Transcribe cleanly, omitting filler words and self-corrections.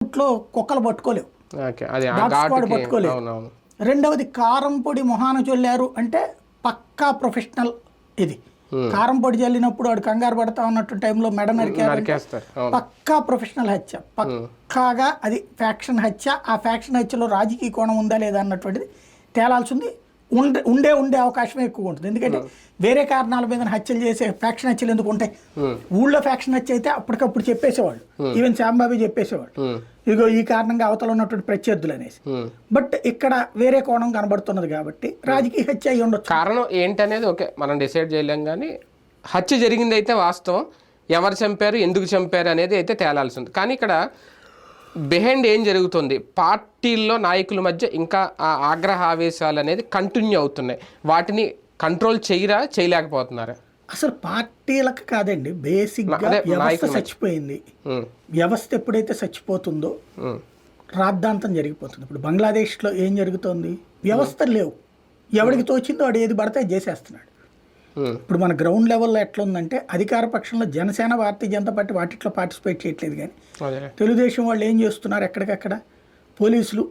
రూట్లో కుక్కలు పట్టుకోలేవు, ఓకే, అది ఆ డాగ్ స్క్వాడ్ ఘాటుకి పట్టుకోలేవు. అవునవును. రెండవది కారం పొడి మొహాన చల్లారు అంటే పక్కా ప్రొఫెషనల్. ఇది కారం పొడి చల్లినప్పుడు వాడు కంగారు పడతా ఉన్నట్టు టైంలో మెడ నరికారు, నరికేస్తారు. అవును. పక్కా ప్రొఫెషనల్ హత్య, పక్కాగా అది ఫ్యాక్షన్ హత్య. ఆ ఫ్యాక్షన్ హత్యలో రాజకీయ కోణం ఉందా లేదా అన్నటువంటిది తేలాల్సి ఉంది. ఉండే అవకాశమే ఎక్కువ ఉంటుంది. ఎందుకంటే వేరే కారణాల మీద హత్యలు చేసే ఫ్యాక్షన్ హత్యలు ఎందుకు ఉంటాయి? ఊళ్ళో ఫ్యాక్షన్ హత్య అయితే అప్పటికప్పుడు చెప్పేసేవాళ్ళు, ఈవెన్ శాంబాబి చెప్పేసేవాళ్ళు, ఇదిగో ఈ కారణంగా అవతల ఉన్నటువంటి ప్రత్యర్థులు అనేసి. బట్ ఇక్కడ వేరే కోణం కనబడుతున్నది కాబట్టి రాజకీయ హత్య అయి ఉండొచ్చు. కారణం ఏంటనేది ఓకే మనం డిసైడ్ చేయలేం, కానీ హత్య జరిగింది అయితే వాస్తవం. ఎవరు చంపారు, ఎందుకు చంపారు అనేది అయితే తేలాల్సి ఉంది. కానీ ఇక్కడ బిహైండ్ ఏం జరుగుతుంది, పార్టీల్లో నాయకుల మధ్య ఇంకా ఆ ఆగ్రహ ఆవేశాలు అనేది కంటిన్యూ అవుతున్నాయి. వాటిని కంట్రోల్ చేయలేకపోతున్నారా? అసలు పార్టీలకు కాదండి, బేసిక్గా వ్యవస్థ చచ్చిపోయింది. వ్యవస్థ ఎప్పుడైతే చచ్చిపోతుందో రాద్ధాంతం జరిగిపోతుంది. ఇప్పుడు బంగ్లాదేశ్లో ఏం జరుగుతోంది? వ్యవస్థలు లేవు, ఎవడికి తోచిందో వాడు ఏది పడితే అది చేసేస్తున్నాడు. ఇప్పుడు మన గ్రౌండ్ లెవెల్లో ఎట్లా ఉందంటే, అధికార పక్షంలో జనసేన, భారతీయ జనతా పార్టీ వాటిట్లో పార్టిసిపేట్ చేయట్లేదు, కానీ తెలుగుదేశం వాళ్ళు ఏం చేస్తున్నారు, ఎక్కడికక్కడ పోలీసులు